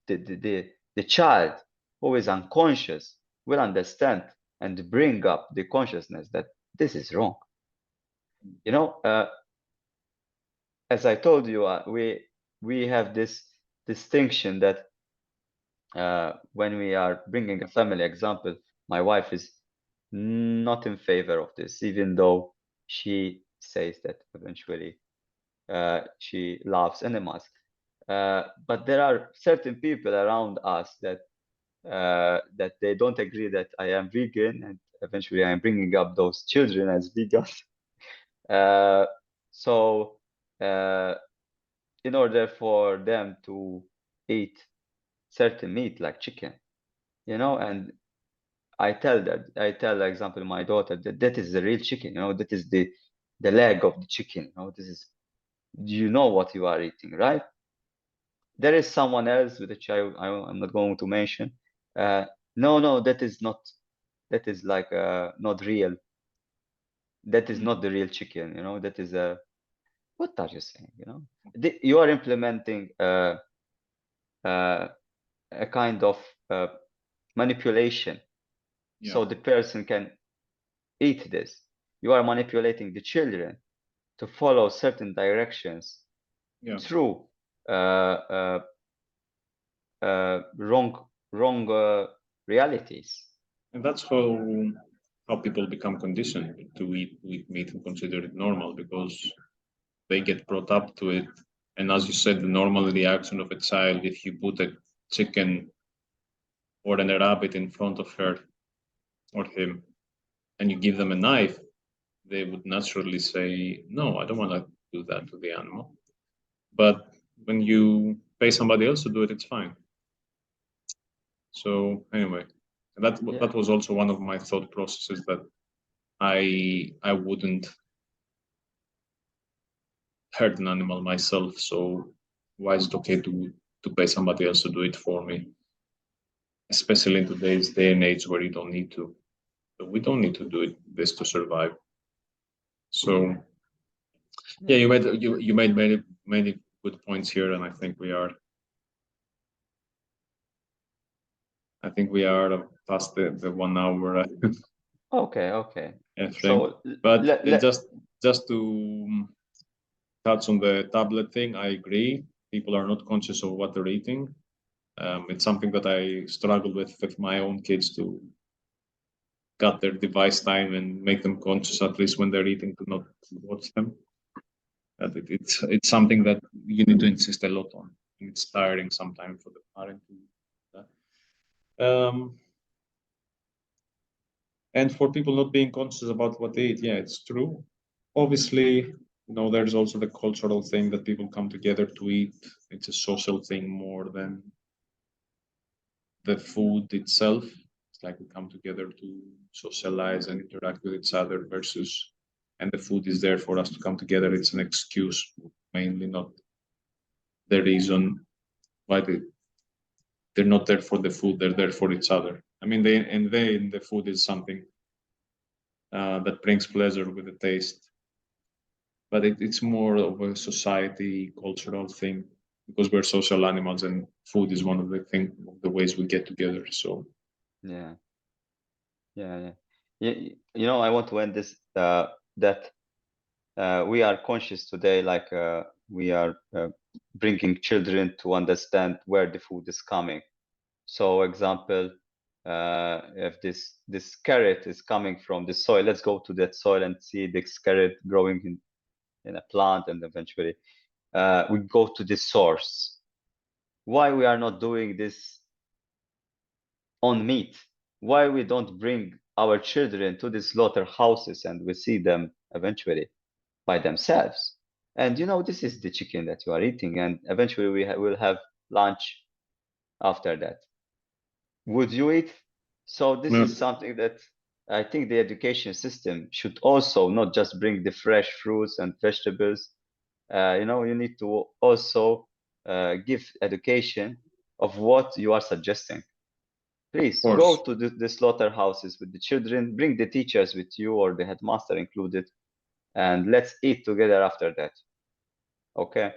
The child who is unconscious will understand and bring up the consciousness that this is wrong. You know, as I told you, we have this distinction that when we are bringing a family example, my wife is not in favor of this, even though she says that eventually she loves animals. But there are certain people around us that that they don't agree that I am vegan, and eventually I am bringing up those children as vegans. So in order for them to eat certain meat like chicken, you know, and I tell, example, my daughter that that is the real chicken, you know, that is the leg of the chicken, you know, this is, you know what you are eating, right? There is someone else which I'm not going to mention. No, that is not, that is like not real. That is not the real chicken, you know, that is a, what are you saying, you know? You are implementing a kind of manipulation, Yeah. so the person can eat this. You are manipulating the children to follow certain directions Yeah. through wrong realities. And that's how people become conditioned to eat meat and consider it normal, because they get brought up to it. And as you said, the normal reaction of a child, if you put a chicken or a rabbit in front of her or him and you give them a knife, they would naturally say, no, I don't want to do that to the animal. But when you pay somebody else to do it, it's fine. So anyway, that was also one of my thought processes, that I wouldn't hurt an animal myself. So why is it okay to pay somebody else to do it for me? Especially in today's day and age where you don't need to. We don't need to do this to survive. So yeah, you made many good points here, and I think we are past the 1 hour. Okay. Frame. So But let just to touch on the tablet thing, I agree. People are not conscious of what they're eating. It's something that I struggle with my own kids, to cut their device time and make them conscious, at least when they're eating, to not watch them. It's something that you need to insist a lot on. It's tiring sometimes for the parent to do that. And for people not being conscious about what they eat, yeah, it's true. Obviously, there's also the cultural thing that people come together to eat. It's a social thing more than the food itself. It's like we come together to socialize and interact with each other versus, and the food is there for us to come together. It's an excuse, mainly, not the reason why they're not there for the food. They're there for each other. I mean, the food is something that brings pleasure with the taste, but it's more of a society cultural thing because we're social animals, and food is one of the ways we get together. So Yeah, yeah, yeah. You know, I want to end this that we are conscious today, like we are bringing children to understand where the food is coming. So, example, if this carrot is coming from the soil, let's go to that soil and see this carrot growing in a plant, and eventually we go to the source. Why we are not doing this on meat? Why we don't bring our children to the slaughterhouses and we see them eventually by themselves? And you know, this is the chicken that you are eating, and eventually will have lunch after that. Would you eat? So this no, is something that I think the education system should also not just bring the fresh fruits and vegetables. You know, you need to also give education of what you are suggesting. of Please go course. to the slaughterhouses with the children, bring the teachers with you or the headmaster included, and let's eat together after that. Okay.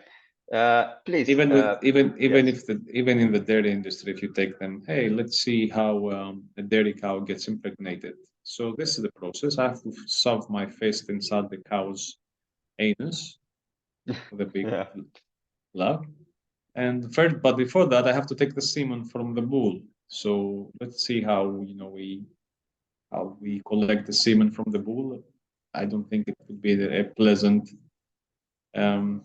Please, Even with even yes. if even in the dairy industry, if you take them, hey, let's see how a dairy cow gets impregnated. So this is the process. I have to shove my fist inside the cow's anus with a big Yeah. lug, and first, but before that, I have to take the semen from the bull. So let's see how we collect the semen from the bull. I don't think it would be a pleasant um,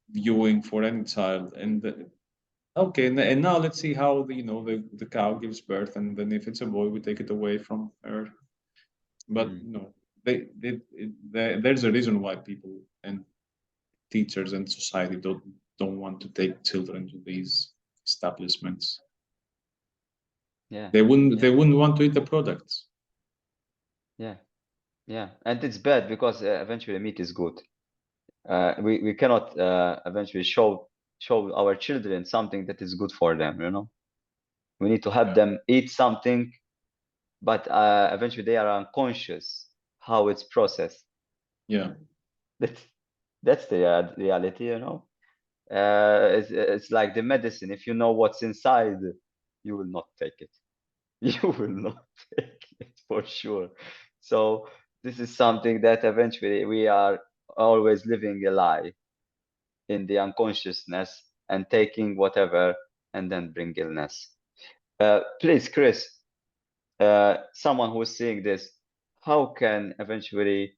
viewing for any child. And okay, and now let's see how the cow gives birth, and then if it's a boy, we take it away from her. But Mm. no, there's a reason why people and teachers and society don't want to take children to these establishments. Yeah. They Yeah. wouldn't want to eat the products. Yeah. Yeah. And it's bad because eventually meat is good. We cannot eventually show our children something that is good for them, you know. We need to help Yeah, them eat something, but eventually they are unconscious how it's processed. yeah, That's that's the reality, you know. It's like the medicine. If you know what's inside, you will not take it. You will not take it for sure. So this is something that eventually we are always living a lie in the unconsciousness and taking whatever and then bring illness. Please, Chris, someone who's seeing this, how can eventually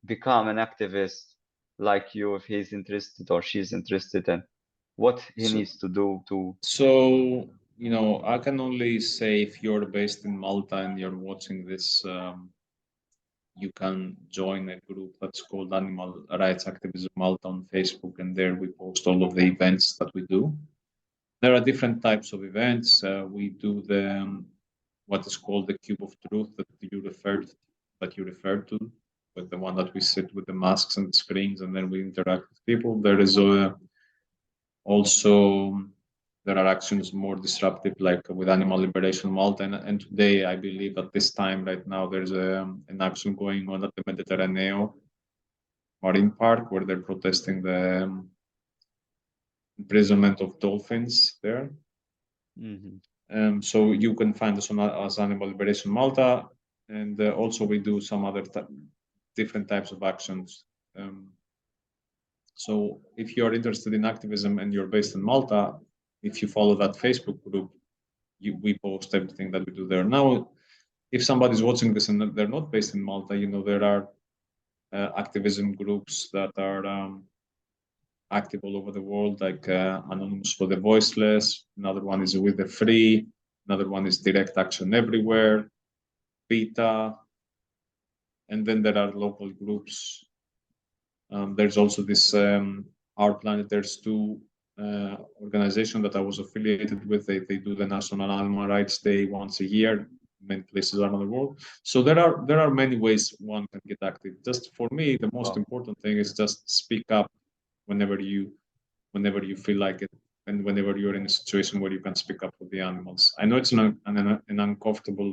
become an activist like you if he's interested or she's interested, and what he so needs to do to. so I can only say if you're based in Malta and you're watching this, you can join a group that's called Animal Rights Activism Malta on Facebook, and there we post all of the events that we do. There are different types of events. We do the what is called the Cube of Truth that you referred to, with the one that we sit with the masks and the screens, and then we interact with people. There is also there are actions more disruptive, like with Animal Liberation Malta, and today I believe at this time right now there's an action going on at the Mediterraneo Marine Park where they're protesting the imprisonment of dolphins there. Mhm. So you can find us on as Animal Liberation Malta, and also we do some other different types of actions. Um, so if you're interested in activism and you're based in Malta, if you follow that Facebook group, we post everything that we do there. Now, if somebody's watching this and they're not based in Malta, there are activism groups that are active all over the world, like Anonymous for the Voiceless. Another one is With the Free. Another one is Direct Action Everywhere, PETA, and then there are local groups. There's also this Our Planet. There's two organizations that I was affiliated with. They do the National Animal Rights Day once a year, many places around the world. So there are many ways one can get active. Just for me, the most Wow. important thing is just speak up whenever you feel like it. and whenever you're in a situation where you can speak up for the animals. I know it's an uncomfortable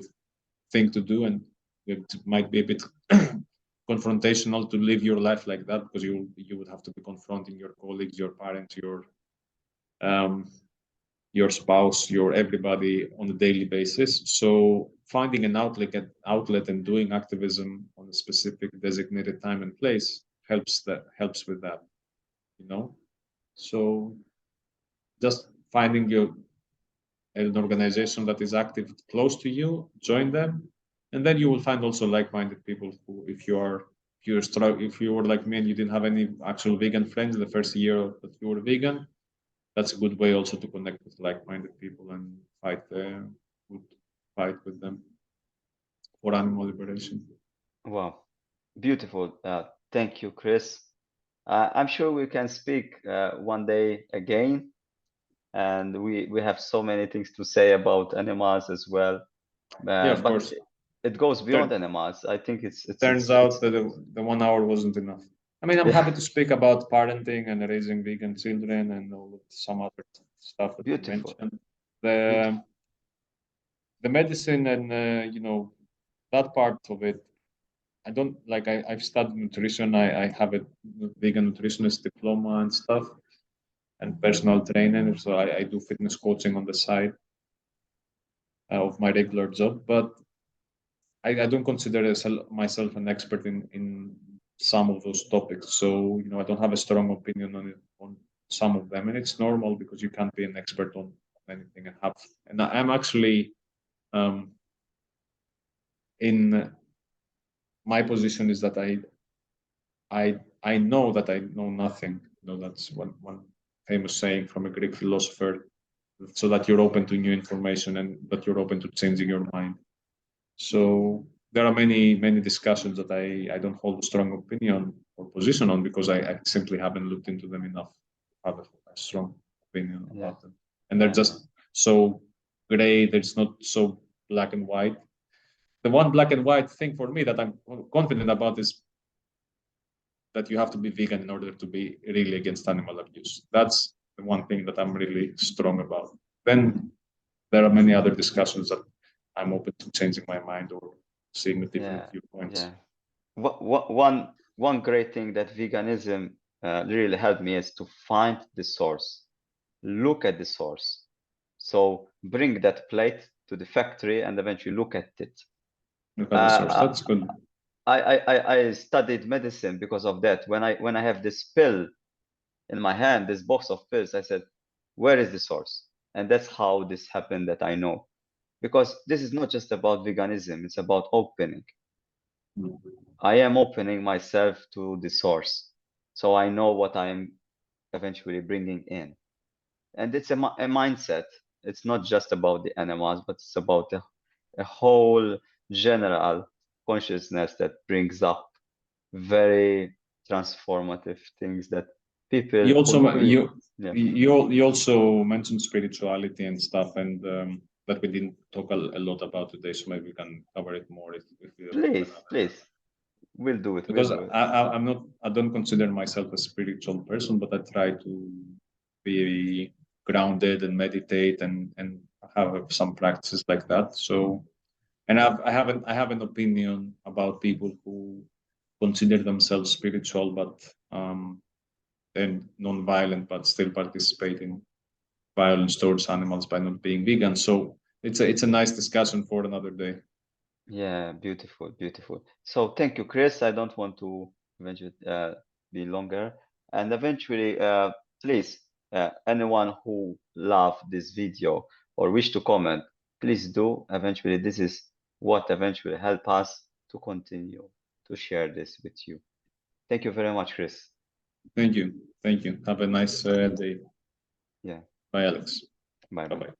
thing to do, and it might be a bit confrontational to live your life like that, because you would have to be confronting your colleagues, your parents, your spouse, your everybody on a daily basis. So finding an outlet and doing activism on a specific designated time and place helps with that, you know. So just finding an organization that is active close to you, join them, and then you will find also like-minded people who, if you were like me and you didn't have any actual vegan friends the first year that you were vegan, that's a good way also to connect with like-minded people and fight with them for animal liberation. Wow, beautiful. Thank you, Chris. I'm sure we can speak one day again, and we have so many things to say about animals as well. Yeah, of But course. it goes beyond animals. I think it's Turns out that the 1 hour wasn't enough. I mean, I'm happy to speak about parenting and raising vegan children and all of some other stuff that you beautiful. mentioned. Beautiful. The medicine and that part of it, I don't like. I've studied nutrition. I have a vegan nutritionist diploma and stuff, and personal training. So I do fitness coaching on the side of my regular job. But I don't consider myself an expert in some of those topics. So I don't have a strong opinion on some of them, and it's normal because you can't be an expert on anything and have. And I'm actually in my position is that I know that I know nothing. That's one famous saying from a Greek philosopher, so that you're open to new information and that you're open to changing your mind. So there are many discussions that I don't hold a strong opinion or position on because I simply haven't looked into them enough to have a strong opinion about them. And they're just so gray. There's not so black and white. The one black and white thing for me that I'm confident about is that you have to be vegan in order to be really against animal abuse. That's the one thing that I'm really strong about. Then there are many other discussions that I'm open to changing my mind or seeing a different viewpoints. Yeah. One great thing that veganism really helped me is to find the source, look at the source. So bring that plate to the factory and eventually look at it. Look at the source. That's good. I studied medicine because of that. When I have this pill in my hand, this box of pills, I said, where is the source? And that's how this happened that I know. Because this is not just about veganism, it's about opening. I am opening myself to the source. So I know what I am eventually bringing in. And it's a mindset. It's not just about the animals, but it's about a whole general consciousness that brings up very transformative things that people You also who you also mentioned spirituality and stuff, and that we didn't talk a lot about today, so maybe we can cover it more if we please we'll do it because I don't consider myself a spiritual person, but I try to be grounded and meditate and have some practices like that. So, and I have an opinion about people who consider themselves spiritual but and non-violent, but still participate in violence towards animals by not being vegan. So it's a nice discussion for another day. Yeah, beautiful. So thank you, Chris. I don't want to eventually be longer. And eventually, please, anyone who loved this video or wish to comment, please do. Eventually, this is what eventually help us to continue to share this with you. Thank you very much, Chris. Thank you. Have a nice day. Yeah. Bye, Alex. Bye.